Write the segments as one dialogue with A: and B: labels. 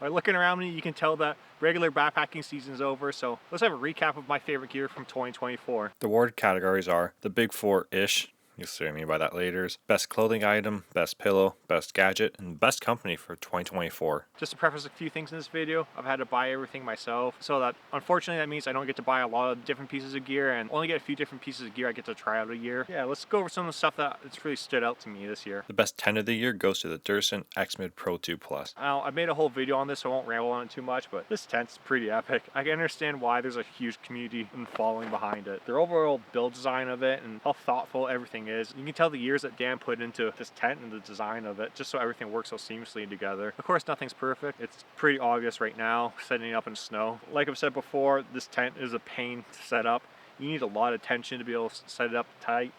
A: By looking around me, you can tell that regular backpacking season is over, so let's have a recap of my favorite gear from 2024.
B: The award categories are the Big Four-ish, you'll see what I mean by that later, best clothing item, best pillow, best gadget, and best company for 2024.
A: Just to preface a few things in this video, I've had to buy everything myself, so that unfortunately that means I don't get to buy a lot of different pieces of gear and only get a few different pieces of gear I get to try out a year. Yeah, let's go over some of the stuff that's really stood out to me this year.
B: The best 10 of the year goes to the Durson X-Mid Pro 2 Plus.
A: Now, I made a whole video on this, so I won't ramble on it too much, but this tent's pretty epic. I can understand why there's a huge community and following behind it. The overall build design of it and how thoughtful everything is. You can tell the years that Dan put into this tent and the design of it, just so everything works so seamlessly together. Of course, nothing's perfect. It's pretty obvious right now, setting it up in snow. Like I've said before, this tent is a pain to set up. You need a lot of tension to be able to set it up tight.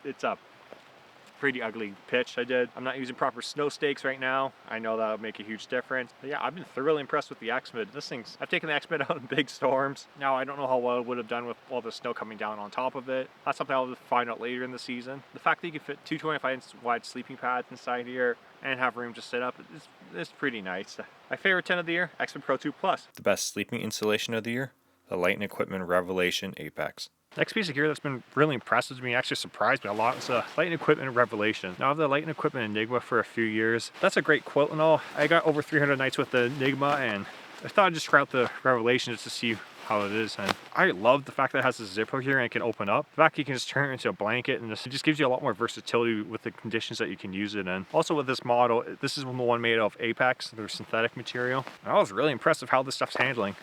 A: It's a pretty ugly pitch I did. I'm not using proper snow stakes right now. I know that'll make a huge difference. But yeah, I've been thoroughly impressed with the X-Mid. I've taken the X-Mid out in big storms. Now, I don't know how well it would have done with all the snow coming down on top of it. That's something I'll find out later in the season. The fact that you can fit two 25-inch wide sleeping pads inside here and have room to sit up is pretty nice. My favorite 10 of the year, X-Mid Pro 2 Plus.
B: The best sleeping installation of the year, the Light & Equipment Revelation Apex.
A: Next piece of gear that's been really impressive to me, actually surprised me a lot, is the Light & Equipment Revelation. Now, I have the Light & Equipment Enigma for a few years. That's a great quilt and all. I got over 300 nights with the Enigma, and I thought I'd just try out the Revelation just to see how it is. And I love the fact that it has a zipper here and it can open up. The fact you can just turn it into a blanket, and it just gives you a lot more versatility with the conditions that you can use it in. Also with this model, this is the one made of Apex, their synthetic material. And I was really impressed with how this stuff's handling.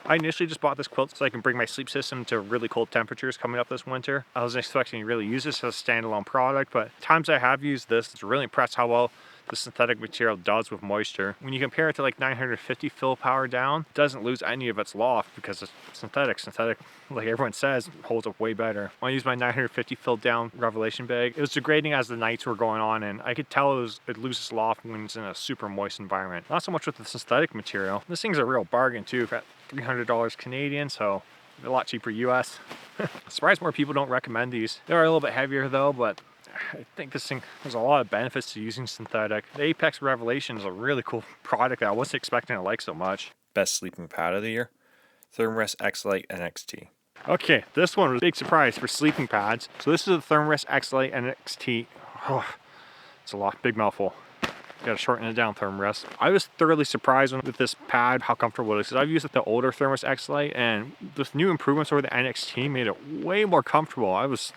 A: I initially just bought this quilt so I can bring my sleep system to really cold temperatures coming up this winter. I wasn't expecting to really use this as a standalone product, but times I have used this, it's really impressed how well the synthetic material does with moisture. When you compare it to like 950 fill power down, it doesn't lose any of its loft because it's synthetic. Synthetic, like everyone says, holds up way better. When I used my 950 fill down Revelation bag, it was degrading as the nights were going on, and I could tell it loses loft when it's in a super moist environment. Not so much with the synthetic material. This thing's a real bargain too. At $300 Canadian, so a lot cheaper US. Surprised more people don't recommend these. They are a little bit heavier though, but I think this thing, there's a lot of benefits to using synthetic. The Apex Revelation is a really cool product that I wasn't expecting to like so much.
B: Best sleeping pad of the year, Thermarest X-Lite NXT.
A: Okay, this one was a big surprise for sleeping pads. So this is the Thermarest X-Lite NXT. Oh, it's a lot, big mouthful. Gotta shorten it down, Thermarest. I was thoroughly surprised with this pad, how comfortable it is. Because I've used the older Thermarest X-Lite, and with new improvements over the NXT made it way more comfortable. I was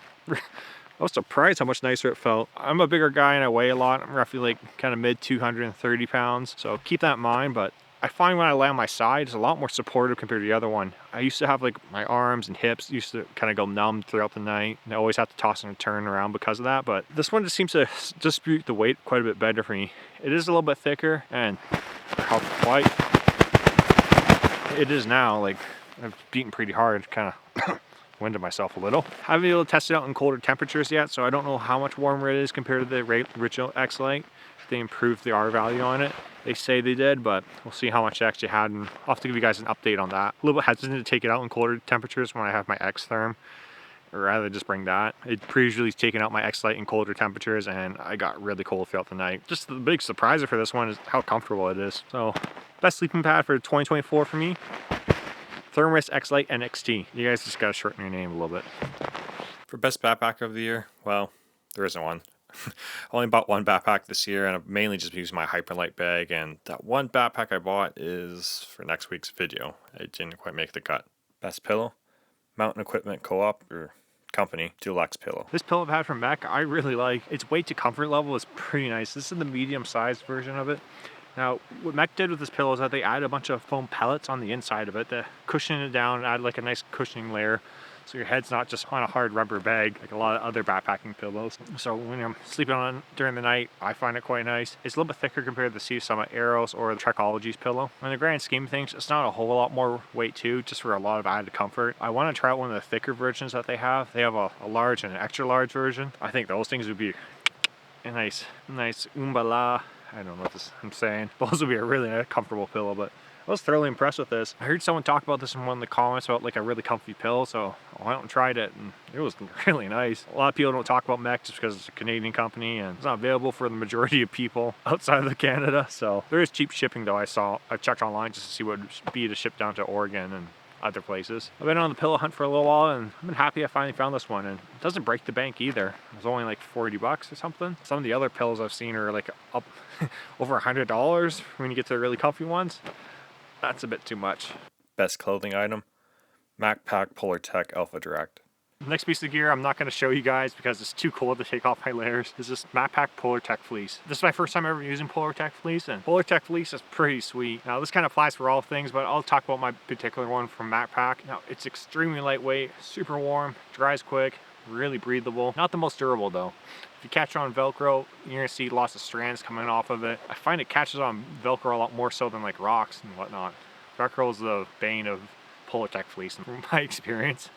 A: surprised how much nicer it felt. I'm a bigger guy and I weigh a lot. I'm roughly like kind of mid 230 pounds. So keep that in mind, but I find when I lay on my side, it's a lot more supportive compared to the other one. I used to have like my arms and hips used to kind of go numb throughout the night, and I always have to toss and turn around because of that. But this one just seems to distribute the weight quite a bit better for me. It is a little bit thicker, and how light it is now, like I've beaten pretty hard, kind of winded myself a little. I haven't been able to test it out in colder temperatures yet, so I don't know how much warmer it is compared to the original X-Lite. They improved the R value on it. They say they did, but we'll see how much it actually had, and I'll have to give you guys an update on that. A little bit hesitant to take it out in colder temperatures when I have my X-Therm, or rather just bring that. It previously taken out my X-Lite in colder temperatures, and I got really cold throughout the night. Just the big surprise for this one is how comfortable it is. So, best sleeping pad for 2024 for me, Thermarest X-Lite NXT. You guys just gotta shorten your name a little bit.
B: For best backpack of the year, well, there isn't one. I only bought one backpack this year, and I've mainly just used my Hyperlight bag, and that one backpack I bought is for next week's video. It didn't quite make the cut. Best pillow, Mountain Equipment Co-op or Company Deluxe pillow.
A: This pillow I've had from Mech, I really like. Its weight to comfort level is pretty nice. This is the medium-sized version of it. Now, what Mech did with this pillow is that they added a bunch of foam pellets on the inside of it to cushion it down and add like a nice cushioning layer, so your head's not just on a hard rubber bag like a lot of other backpacking pillows. So when I'm sleeping on it during the night, I find it quite nice. It's a little bit thicker compared to the Sea Summit Aeros or the Trekology's pillow. In the grand scheme of things, it's not a whole lot more weight too, just for a lot of added comfort. I want to try out one of the thicker versions that they have. They have a large and an extra large version. I think those things would be a nice Umbala I don't know what I'm saying. Those would be a really comfortable pillow, but I was thoroughly impressed with this. I heard someone talk about this in one of the comments about like a really comfy pillow, so I went and tried it, and it was really nice. A lot of people don't talk about Mech just because it's a Canadian company and it's not available for the majority of people outside of Canada. So there is cheap shipping though. I checked online just to see what it would be to ship down to Oregon and other places. I've been on the pillow hunt for a little while, and I've been happy I finally found this one, and it doesn't break the bank either. It was only like 40 bucks or something. Some of the other pillows I've seen are like up over $100 when you get to the really comfy ones. That's a bit too much.
B: Best clothing item, MacPack Polartec Alpha Direct.
A: Next piece of gear I'm not going to show you guys because it's too cold to take off my layers is this MacPack Polartec fleece. This is my first time ever using Polartec fleece, and Polartec fleece is pretty sweet. Now this kind of applies for all things, but I'll talk about my particular one from MacPack. Now it's extremely lightweight, super warm, dries quick, really breathable. Not the most durable though. If you catch it on Velcro, you're gonna see lots of strands coming off of it. I find it catches on Velcro a lot more so than like rocks and whatnot. Velcro is the bane of Polartec fleece from my experience.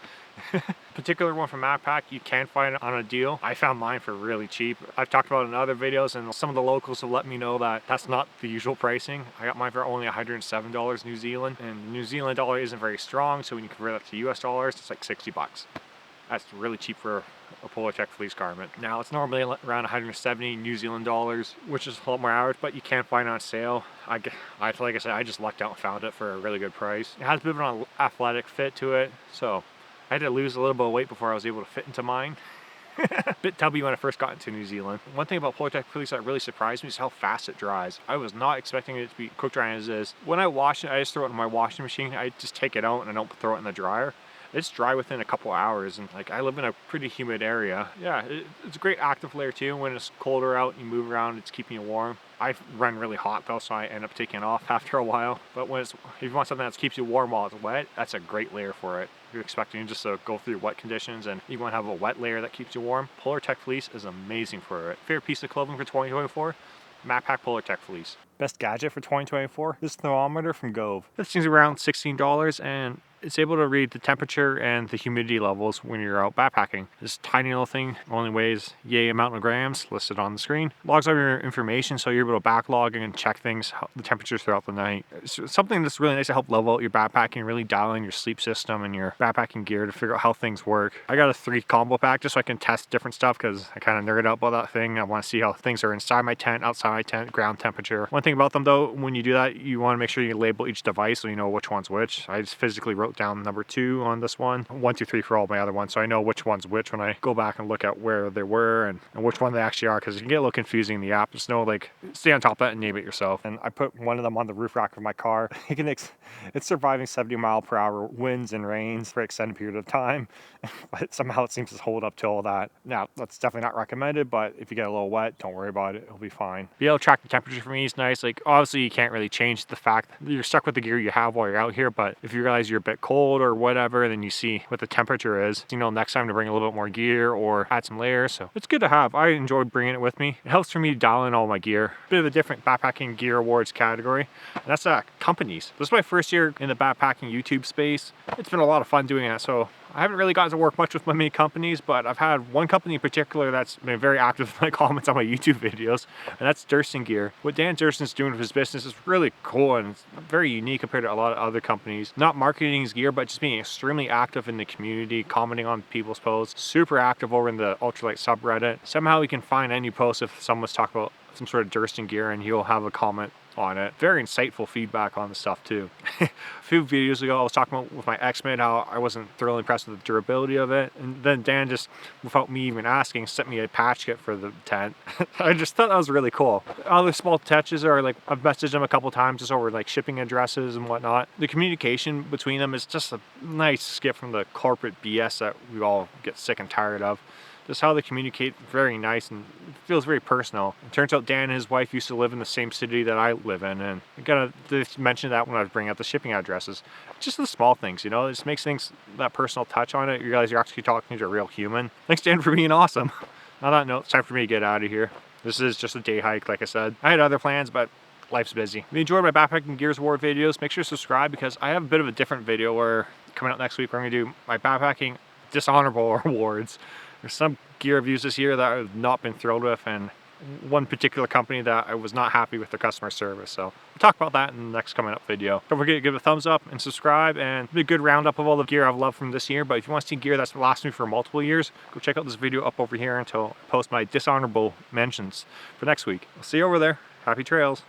A: Particular one from MacPack, you can find it on a deal. I found mine for really cheap. I've talked about it in other videos, and some of the locals have let me know that that's not the usual pricing. I got mine for only $107 New Zealand, and the New Zealand dollar isn't very strong, so when you convert that to US dollars, it's like 60 bucks. That's really cheap for a Polartec fleece garment. Now it's normally around 170 New Zealand dollars, which is a lot more average, but you can find it on sale. Like I said, I just lucked out and found it for a really good price. It has a bit of an athletic fit to it, so I had to lose a little bit of weight before I was able to fit into mine. Bit tubby when I first got into New Zealand. One thing about Polartec fleece that really surprised me is how fast it dries. I was not expecting it to be quick drying as it is. When I wash it, I just throw it in my washing machine. I just take it out and I don't throw it in the dryer. It's dry within a couple hours, and like I live in a pretty humid area. Yeah, it's a great active layer too. When it's colder out and you move around, it's keeping you warm. I run really hot though, so I end up taking it off after a while. But if you want something that keeps you warm while it's wet, that's a great layer for it. If you're expecting just to go through wet conditions and you want to have a wet layer that keeps you warm, Polartec fleece is amazing for it. Favorite piece of clothing for 2024? MacPack Polartec fleece. Best gadget for 2024? This thermometer from Gove. This thing's around $16, and it's able to read the temperature and the humidity levels when you're out backpacking. This tiny little thing only weighs yay amount of grams listed on the screen. Logs all your information so you're able to backlog and check things, the temperatures throughout the night. It's something that's really nice to help level out your backpacking, really dial in your sleep system and your backpacking gear to figure out how things work. I got a 3 combo pack just so I can test different stuff because I kind of nerd out about that thing. I want to see how things are inside my tent, outside my tent, ground temperature. One thing about them though, when you do that, you want to make sure you label each device so you know which one's which. I just physically wrote down number 2 on this one, 1, 2, 3 for all my other ones, so I know which one's which when I go back and look at where they were and which one they actually are, because it can get a little confusing in the app. Just know, like, stay on top of that and name it yourself. And I put one of them on the roof rack of my car. It's surviving 70-mile-per-hour winds and rains for an extended period of time, but somehow it seems to hold up to all that. Now, that's definitely not recommended, but if you get a little wet, don't worry about it. It'll be fine. Be able to track the temperature for me is nice. Like, obviously, you can't really change the fact that you're stuck with the gear you have while you're out here, but if you realize you're a bit cold or whatever, then you see what the temperature is. You know, next time to bring a little bit more gear or add some layers. So it's good to have. I enjoyed bringing it with me. It helps for me to dial in all my gear. Bit of a different backpacking gear awards category, and that's companies. This is my first year in the backpacking YouTube space. It's been a lot of fun doing that. So I haven't really gotten to work much with many companies, but I've had one company in particular that's been very active in my comments on my YouTube videos, and that's Durston Gear. What Dan Durston's doing with his business is really cool and it's very unique compared to a lot of other companies. Not marketing his gear, but just being extremely active in the community, commenting on people's posts, super active over in the ultralight subreddit. Somehow he can find any post if someone's talking about some sort of Durston gear and he'll have a comment on it. Very insightful feedback on the stuff too. A few videos ago I was talking about with my X-Mid how I wasn't thoroughly impressed with the durability of it, and then Dan just, without me even asking, sent me a patch kit for the tent. I just thought that was really cool. Other small touches are like, I've messaged them a couple times just over like shipping addresses and whatnot. The communication between them is just a nice skip from the corporate BS that we all get sick and tired of. Just how they communicate, very nice and it feels very personal. It turns out Dan and his wife used to live in the same city that I live in, and I gotta mention that when I was bringing up the shipping addresses. Just the small things, you know, it just makes things, that personal touch on it. You realize you're actually talking to a real human. Thanks, Dan, for being awesome. On that note, it's time for me to get out of here. This is just a day hike, like I said. I had other plans, but life's busy. If you enjoyed my Backpacking Gears Award videos, make sure to subscribe because I have a bit of a different video where coming out next week, we're gonna do my backpacking dishonorable awards. There's some gear I've used this year that I've not been thrilled with, and one particular company that I was not happy with their customer service. So we'll talk about that in the next coming up video. Don't forget to give it a thumbs up and subscribe, and it'll be a good roundup of all the gear I've loved from this year. But if you want to see gear that's lasted me for multiple years, go check out this video up over here until I post my dishonorable mentions for next week. I'll see you over there. Happy trails.